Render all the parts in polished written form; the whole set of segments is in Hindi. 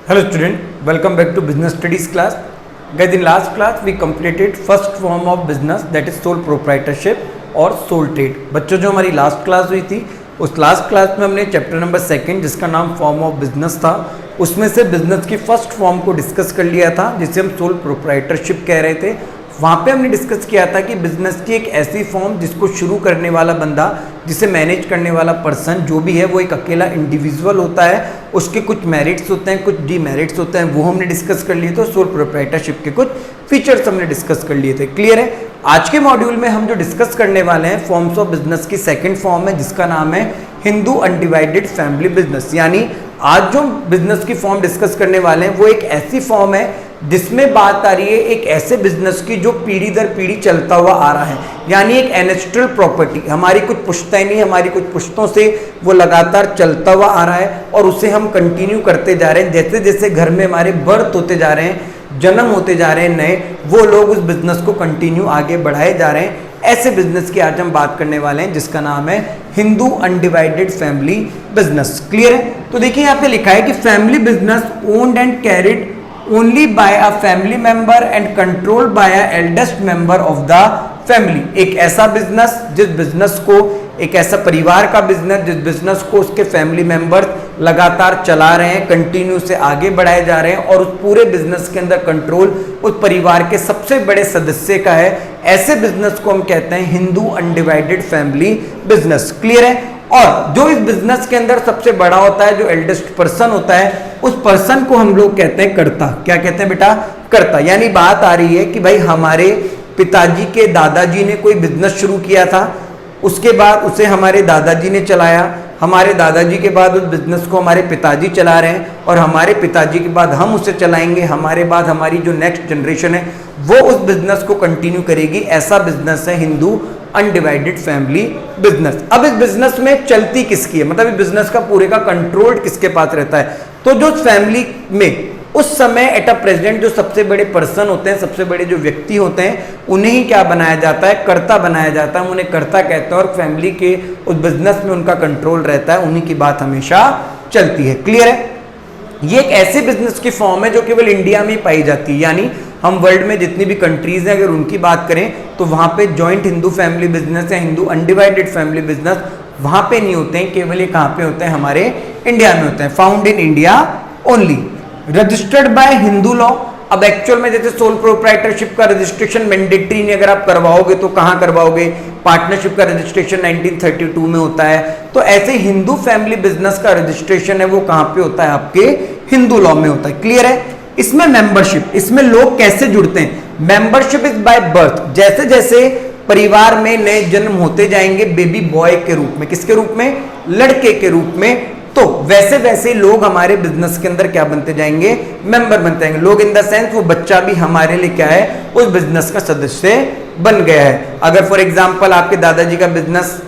Hello student, welcome back to business studies class. Guys, in last class we completed first form of business, that is sole proprietorship और sole trade. बच्चों, जो हमारी लास्ट क्लास हुई थी उस लास्ट क्लास में हमने चैप्टर नंबर 2 जिसका नाम फॉर्म ऑफ बिजनेस था, उसमें से बिजनेस की फर्स्ट फॉर्म को डिस्कस कर लिया था जिसे हम सोल प्रोप्राइटरशिप कह रहे थे। वहाँ पे हमने डिस्कस किया था कि बिजनेस की एक ऐसी फॉर्म जिसको शुरू करने वाला बंदा, जिसे मैनेज करने वाला पर्सन जो भी है वो एक अकेला इंडिविजुअल होता है, उसके कुछ मेरिट्स होते हैं, कुछ डीमेरिट्स होते हैं, वो हमने डिस्कस कर लिए थे। सोल प्रोप्राइटरशिप के कुछ फीचर्स हमने डिस्कस कर लिए थे। क्लियर है? आज के मॉड्यूल में हम जो डिस्कस करने वाले हैं फॉर्म्स ऑफ बिजनेस की सेकेंड फॉर्म है जिसका नाम है हिंदू अनडिवाइडेड फैमिली बिजनेस। यानी आज जो बिजनेस की फॉर्म डिस्कस करने वाले हैं वो एक ऐसी फॉर्म है जिसमें बात आ रही है एक ऐसे बिजनेस की जो पीढ़ी दर पीढ़ी चलता हुआ आ रहा है, यानी एक एनेस्ट्रल प्रॉपर्टी, हमारी कुछ पुश्तैनी नहीं, हमारी कुछ पुश्तों से वो लगातार चलता हुआ आ रहा है और उसे हम कंटिन्यू करते जा रहे हैं। जैसे जैसे घर में हमारे बर्थ होते जा रहे हैं, जन्म होते जा रहे हैं नए, वो लोग उस बिजनेस को कंटिन्यू आगे बढ़ाए जा रहे हैं। ऐसे बिजनेस की आज हम बात करने वाले हैं जिसका नाम है Hindu undivided family business. Clear है? तो देखिए यहाँ पे लिखा है कि family business owned and carried only by a family member and controlled by a eldest member of the family. एक ऐसा बिजनेस जिस बिजनेस को, एक ऐसा परिवार का बिजनेस जिस बिजनेस को उसके फैमिली मेंबर लगातार चला रहे हैं, कंटिन्यू से आगे बढ़ाए जा रहे हैं और उस पूरे बिजनेस के अंदर कंट्रोल उस परिवार के सबसे बड़े सदस्य का है। ऐसे बिजनेस को हम कहते हैं Hindu undivided family business. Clear है? और जो इस बिजनेस के अंदर सबसे बड़ा होता है, जो एल्डेस्ट पर्सन होता है, उस पर्सन को हम लोग कहते हैं कर्ता। क्या कहते हैं बेटा? कर्ता। यानी बात आ रही है कि भाई हमारे पिताजी के दादाजी ने कोई बिजनेस शुरू किया था, उसके बाद उसे हमारे दादाजी ने चलाया, हमारे दादाजी के बाद उस बिजनेस को हमारे पिताजी चला रहे हैं और हमारे पिताजी के बाद हम उसे चलाएंगे, हमारे बाद हमारी जो नेक्स्ट जनरेशन है वो उस बिजनेस को कंटिन्यू करेगी। ऐसा बिजनेस है हिंदू अनडिवाइडेड फैमिली बिजनेस। अब इस बिजनेस में चलती किसकी है, मतलब इस बिजनेस का पूरे का कंट्रोल किसके पास रहता है? तो जो फैमिली में उस समय एट अ प्रेजेंट जो सबसे बड़े पर्सन होते हैं, सबसे बड़े जो व्यक्ति होते हैं, उन्हें ही क्या बनाया जाता है? कर्ता बनाया जाता है। उन्हें कर्ता कहते हैं और फैमिली के उस बिजनेस में उनका कंट्रोल रहता है, उन्हीं की बात हमेशा चलती है। क्लियर है? ये एक ऐसे बिजनेस की फॉर्म है जो केवल इंडिया में ही पाई जाती है। यानी हम वर्ल्ड में जितनी भी कंट्रीज हैं अगर उनकी बात करें तो वहाँ पे जॉइंट हिंदू फैमिली बिजनेस या हिंदू अनडिवाइडेड फैमिली बिजनेस वहाँ पे नहीं होते हैं, केवल ये कहाँ पे होते हैं? हमारे इंडिया में होते हैं। Found in India only, registered bye Hindu law. अब एक्चुअल में जैसे सोल प्रोप्राइटरशिप का रजिस्ट्रेशन मैंडेटरी नहीं, अगर आप करवाओगे तो कहाँ करवाओगे? पार्टनरशिप का रजिस्ट्रेशन 1932 में होता है। तो ऐसे हिंदू फैमिली बिजनेस का रजिस्ट्रेशन है वो कहाँ पे होता है? आपके हिंदू लॉ में होता है। क्लियर है? इसमें मेंबरशिप, इसमें लोग कैसे जुड़ते हैं? Membership is by birth. जैसे जैसे परिवार में नए जन्म होते जाएंगे बेबी बॉय के रूप में, किसके रूप में? लड़के के रूप में, तो वैसे वैसे लोग हमारे बिजनेस के अंदर क्या बनते जाएंगे? मेंबर बनते जाएंगे। लोग इन द सेंस वो बच्चा भी हमारे लिए क्या है? उस बिजनेस का सदस्य बन गया है। अगर फॉर एग्जांपल आपके दादाजी का बिजनेस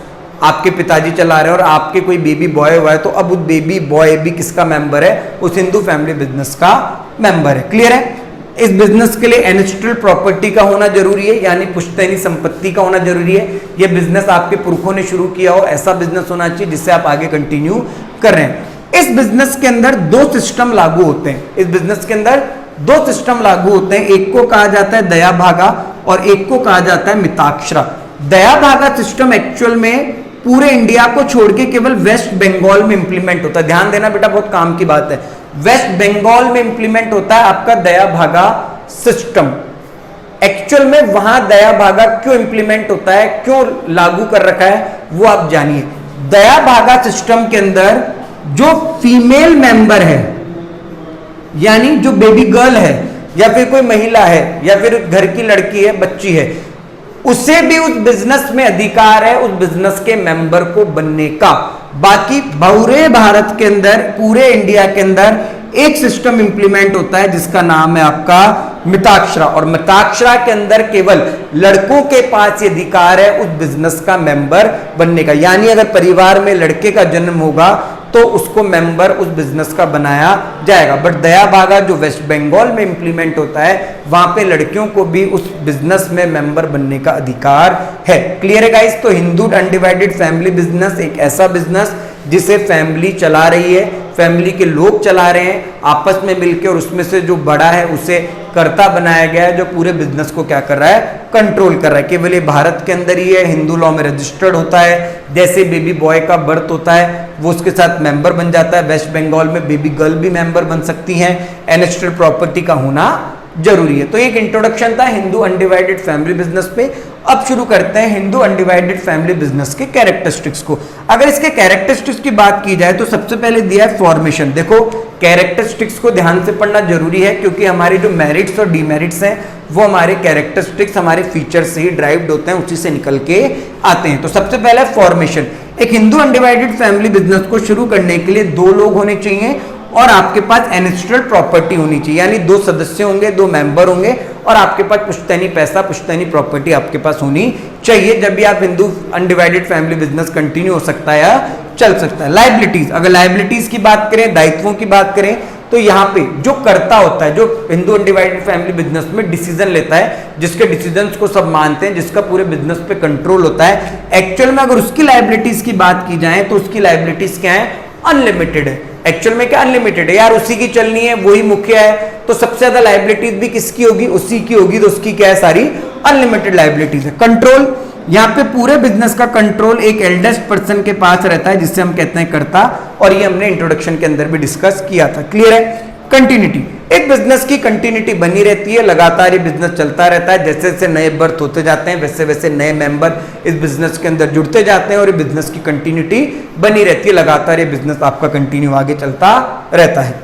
आपके पिताजी चला रहे हैं और आपके कोई बेबी बॉय हुआ है तो अब उस बेबी बॉय भी किसका मेंबर है? उस हिंदू फैमिली बिजनेस का मेंबर है। क्लियर है? इस बिजनेस के लिए एनेस्ट्रल प्रॉपर्टी का होना जरूरी है, यानी पुश्तैनी संपत्ति का होना जरूरी है। ये बिजनेस आपके पुरखों ने शुरू किया हो, ऐसा बिजनेस होना चाहिए जिससे आप आगे कंटिन्यू कर रहे हैं। इस बिजनेस के अंदर दो सिस्टम लागू होते हैं। इस बिजनेस के अंदर दो सिस्टम लागू होते हैं, एक को कहा जाता है दया भागा और एक को कहा जाता है मिताक्षरा। दया भागा सिस्टम एक्चुअल में पूरे इंडिया को छोड़ के केवल वेस्ट बंगाल में इंप्लीमेंट होता है। ध्यान देना बेटा, बहुत काम की बात है। वेस्ट बंगाल में इंप्लीमेंट होता है आपका दया भागा सिस्टम। एक्चुअल में वहां दया भागा क्यों इंप्लीमेंट होता है, क्यों लागू कर रखा है, वो आप जानिए। दया भागा सिस्टम के अंदर जो फीमेल मेंबर है, यानी जो बेबी गर्ल है या फिर कोई महिला है या फिर घर की लड़की है, बच्ची है, उसे भी उस बिजनेस में अधिकार है उस बिजनेस के मेंबर को बनने का। बाकी पूरे भारत के अंदर, पूरे इंडिया के अंदर एक सिस्टम इंप्लीमेंट होता है जिसका नाम है आपका मिताक्षरा, और मिताक्षरा के अंदर केवल लड़कों के पास ये अधिकार है उस बिजनेस का मेंबर बनने का। यानी अगर परिवार में लड़के का जन्म होगा तो उसको मेंबर उस बिजनेस का बनाया जाएगा। बट दया भागा जो वेस्ट बंगाल में इंप्लीमेंट होता है वहां पे लड़कियों को भी उस बिजनेस में मेंबर बनने का अधिकार है। क्लियर है गाइस? तो हिंदू अनडिवाइडेड फैमिली बिजनेस एक ऐसा बिजनेस जिसे फैमिली चला रही है, फैमिली के लोग चला रहे हैं आपस में मिलकर, और उसमें से जो बड़ा है उसे कर्ता बनाया गया है जो पूरे बिजनेस को क्या कर रहा है, कंट्रोल कर रहा है। केवल ये भारत के अंदर ही है, हिंदू लॉ में रजिस्टर्ड होता है। जैसे बेबी बॉय का बर्थ होता है वो उसके साथ मेंबर बन जाता है, वेस्ट बंगाल में बेबी गर्ल भी मेंबर बन सकती हैं। एनेस्टेड प्रॉपर्टी का होना जरूरी है। तो एक इंट्रोडक्शन था हिंदू अनडिवाइडेड फैमिली बिजनेस पे। अब शुरू करते हैं हिंदू अनडिवाइडेड फैमिली बिजनेस के कैरेक्टरिस्टिक्स को। अगर इसके कैरेक्टरिस्टिक्स की बात की जाए तो सबसे पहले दिया है फॉर्मेशन। देखो कैरेक्टरिस्टिक्स को ध्यान से पढ़ना जरूरी है क्योंकि हमारे जो मेरिट्स और डीमेरिट्स हैं वो हमारे कैरेक्टरिस्टिक्स, हमारे फीचर्स से ही ड्राइव्ड होते हैं, उसी से निकल के आते हैं। तो सबसे पहला फॉर्मेशन। एक हिंदू अनडिवाइडेड फैमिली बिजनेस को शुरू करने के लिए 2 लोग होने चाहिए और आपके पास एनेस्टेड प्रॉपर्टी होनी चाहिए, यानी 2 सदस्य होंगे, 2 मेंबर होंगे और आपके पास पुश्तैनी पैसा, पुश्तैनी प्रॉपर्टी आपके पास होनी चाहिए। जब भी आप Hindu undivided family business continue हो सकता है या चल सकता है। लायबिलिटीज, अगर लायबिलिटीज की बात करें, दायित्वों की बात करें, तो यहाँ पे जो कर्ता होता है, जो हिंदू अनडिवाइडेड फैमिली बिजनेस में डिसीजन लेता है, जिसके डिसीजंस को सब मानते हैं, जिसका पूरे बिजनेस पे कंट्रोल होता है, एक्चुअल में अगर उसकी लायबिलिटीज की बात की जाए तो उसकी लायबिलिटीज क्या है, अनलिमिटेड है। एक्चुअल में क्या अनलिमिटेड है यार, उसी की चलनी है, वही मुख्य है, तो सबसे ज्यादा लायबिलिटीज भी किसकी होगी, उसी की होगी, तो उसकी क्या है, सारी अनलिमिटेड लायबिलिटीज है। कंट्रोल, यहाँ पे पूरे बिजनेस का कंट्रोल एक एल्डेस्ट पर्सन के पास रहता है जिससे हम कहते हैं कर्ता, और ये हमने इंट्रोडक्शन के अंदर भी डिस्कस किया था। क्लियर है। कंटिन्यूटी, एक बिजनेस की कंटिन्यूटी बनी रहती है, लगातार ये बिजनेस चलता रहता है। जैसे जैसे नए बर्थ होते जाते हैं वैसे वैसे नए मेंबर इस बिजनेस के अंदर जुड़ते जाते हैं और ये बिजनेस की कंटिन्यूटी बनी रहती है, लगातार ये बिजनेस आपका कंटिन्यू आगे चलता रहता है।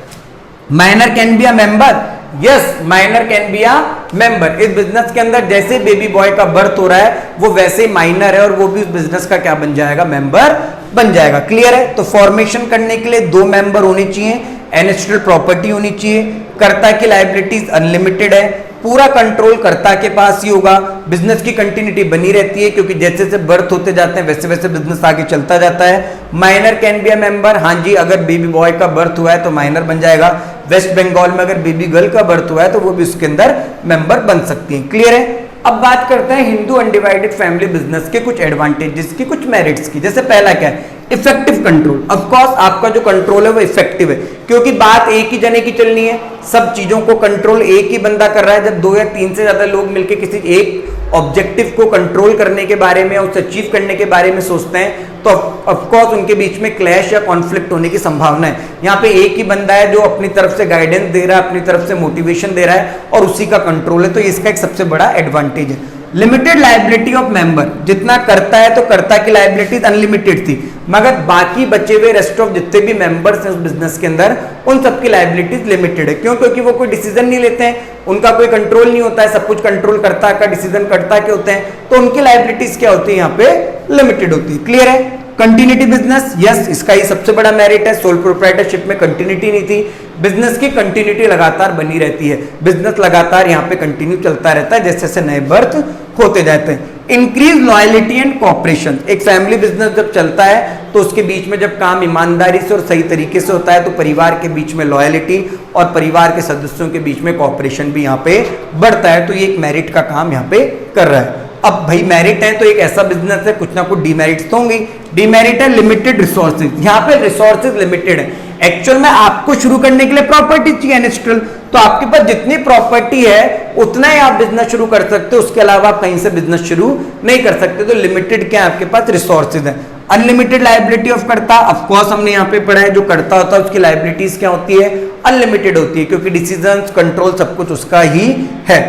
Minor can be a member, yes minor can be a member. इस बिजनेस के अंदर जैसे बेबी बॉय का बर्थ हो रहा है वो वैसे ही माइनर है और वो भी उस बिजनेस का क्या बन जाएगा, मेंबर बन जाएगा। क्लियर है। तो फॉर्मेशन करने के लिए 2 मेंबर होने चाहिए, एनेस्टेड प्रॉपर्टी होनी चाहिए, कर्ता की लायबिलिटीज अनलिमिटेड है, पूरा कंट्रोल कर्ता के पास ही होगा, बिजनेस की कंटिन्यूटी बनी रहती है क्योंकि जैसे जैसे बर्थ होते जाते हैं वैसे वैसे बिजनेस आगे चलता जाता है। Minor can be a member, हाँ जी, अगर बेबी बॉय का बर्थ हुआ है तो माइनर बन जाएगा। वेस्ट बंगाल में अगर बेबी गर्ल का बर्थ हुआ है तो वो भी उसके अंदर मेंबर बन सकती है। क्लियर है। अब बात करते हैं हिंदू अनडिवाइडेड फैमिली बिजनेस के कुछ एडवांटेजेस की, कुछ मेरिट्स की। जैसे पहला क्या है, इफेक्टिव कंट्रोल। ऑफ कोर्स आपका जो कंट्रोल है वो इफेक्टिव है क्योंकि बात एक ही जने की चलनी है, सब चीजों को कंट्रोल एक ही बंदा कर रहा है। जब 2 या 3 से ज्यादा लोग मिलकर किसी एक ऑब्जेक्टिव को कंट्रोल करने के बारे में, उसे अचीव करने के बारे में सोचते हैं तो ऑफ कोर्स उनके बीच में क्लैश या कॉन्फ्लिक्ट होने की संभावना है। यहाँ पे एक ही बंदा है जो अपनी तरफ से गाइडेंस दे रहा है, अपनी तरफ से मोटिवेशन दे रहा है और उसी का कंट्रोल है, तो इसका एक सबसे बड़ा एडवांटेज है। लिमिटेड लायबिलिटी ऑफ मेंबर, जितना करता है तो कर्ता की लायबिलिटीज अनलिमिटेड थी, मगर बाकी बचे हुए रेस्ट ऑफ जितने भी मेंबर्स हैं उस बिजनेस के अंदर उन सबकी लायबिलिटीज लिमिटेड है। क्यों? क्योंकि वो कोई डिसीजन नहीं लेते हैं, उनका कोई कंट्रोल नहीं होता है, सब कुछ कंट्रोल कर्ता का, डिसीजन कर्ता के होते हैं, तो उनकी लायबिलिटीज क्या होती है, यहाँ पे लिमिटेड होती है। क्लियर है। कंटिन्यूटी बिजनेस, यस इसका ही सबसे बड़ा मेरिट है। सोल प्रोप्राइटरशिप में कंटिन्यूटी नहीं थी, बिजनेस की कंटिन्यूटी लगातार बनी रहती है, बिजनेस लगातार यहाँ पे कंटिन्यू चलता रहता है जैसे जैसे नए बर्थ होते जाते हैं। इंक्रीज लॉयलिटी एंड कॉपरेशन, एक फैमिली बिजनेस जब चलता है तो उसके बीच में जब काम ईमानदारी से और सही तरीके से होता है तो परिवार के बीच में लॉयलिटी और परिवार के सदस्यों के बीच में कॉपरेशन भी यहाँ पे बढ़ता है, तो ये एक मेरिट का काम यहाँ पे कर रहा है। अब भाई मेरिट है तो एक ऐसा बिजनेस है, कुछ ना कुछ डिमेरिट्स तो होंगे। डिमेरिट है लिमिटेड रिसोर्सेज, यहाँ पे रिसोर्सेज लिमिटेड है। एक्चुअल में आपको शुरू करने के लिए प्रॉपर्टी चाहिए नेचुरल, तो आपके पास जितनी प्रॉपर्टी है उतना ही आप बिजनेस शुरू कर सकते हो, उसके अलावा आप कहीं से बिजनेस शुरू नहीं कर सकते। तो लिमिटेड क्या है आपके पास, रिसोर्सेज है। अनलिमिटेड लायबिलिटी ऑफ कर्ता, ऑफ कोर्स हमने यहाँ पे पढ़ा है जो कर्ता होता है उसकी लायबिलिटीज क्या होती है, अनलिमिटेड होती है क्योंकि डिसीजंस कंट्रोल सब कुछ उसका ही है।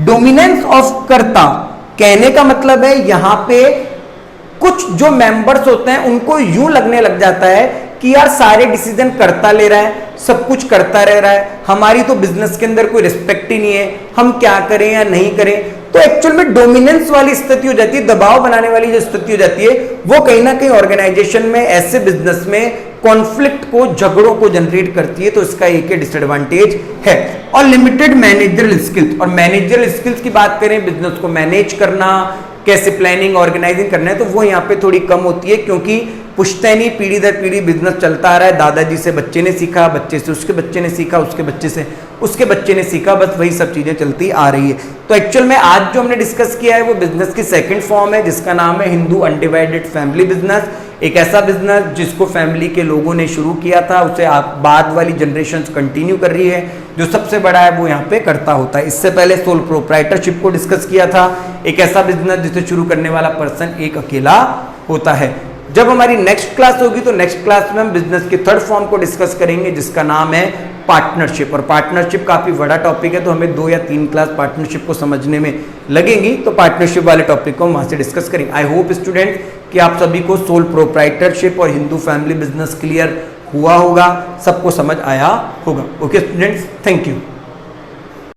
डोमिनेंस ऑफ कर्ता, कहने का मतलब है यहां पे कुछ जो मेंबर्स होते हैं उनको यूं लगने लग जाता है कि यार सारे डिसीजन करता ले रहा है, सब कुछ करता रह रहा है, हमारी तो बिजनेस के अंदर कोई रिस्पेक्ट ही नहीं है, हम क्या करें या नहीं करें। तो एक्चुअल में डोमिनेंस वाली स्थिति हो जाती है, दबाव बनाने वाली जो स्थिति हो जाती है वो कहीं ना कहीं ऑर्गेनाइजेशन में, ऐसे बिजनेस में कॉन्फ्लिक्ट को, झगड़ों को जनरेट करती है, तो इसका एक डिसएडवांटेज है। और लिमिटेड मैनेजरल स्किल्स, और मैनेजरल स्किल्स की बात करें, बिजनेस को मैनेज करना, कैसे प्लानिंग ऑर्गेनाइजिंग करना है, तो वो यहाँ पे थोड़ी कम होती है क्योंकि पुश्तैनी पीढ़ी दर पीढ़ी बिजनेस चलता आ रहा है। दादाजी से बच्चे ने सीखा, बच्चे से उसके बच्चे ने सीखा, उसके बच्चे से उसके बच्चे ने सीखा, बस वही सब चीज़ें चलती आ रही है। तो एक्चुअल में आज जो हमने डिस्कस किया है वो बिजनेस की सेकंड फॉर्म है, जिसका नाम है हिंदू अनडिवाइडेड फैमिली बिजनेस। एक ऐसा बिजनेस जिसको फैमिली के लोगों ने शुरू किया था, उसे आप बाद वाली जनरेशन कंटिन्यू कर रही है। जो सबसे बड़ा है वो यहाँ पे करता होता है। इससे पहले सोल प्रोप्राइटरशिप को डिस्कस किया था, एक ऐसा बिजनेस जिसे शुरू करने वाला पर्सन एक अकेला होता है। जब हमारी नेक्स्ट क्लास होगी तो नेक्स्ट क्लास में हम बिजनेस की थर्ड फॉर्म को डिस्कस करेंगे, जिसका नाम है पार्टनरशिप। और पार्टनरशिप काफी बड़ा टॉपिक है, तो हमें 2 या 3 क्लास पार्टनरशिप को समझने में लगेंगी। तो पार्टनरशिप वाले टॉपिक को हम वहां से डिस्कस करेंगे। आई होप स्टूडेंट कि आप सभी को सोल प्रोप्राइटरशिप और हिंदू फैमिली बिजनेस क्लियर हुआ होगा, सबको समझ आया होगा। Okay students, thank you.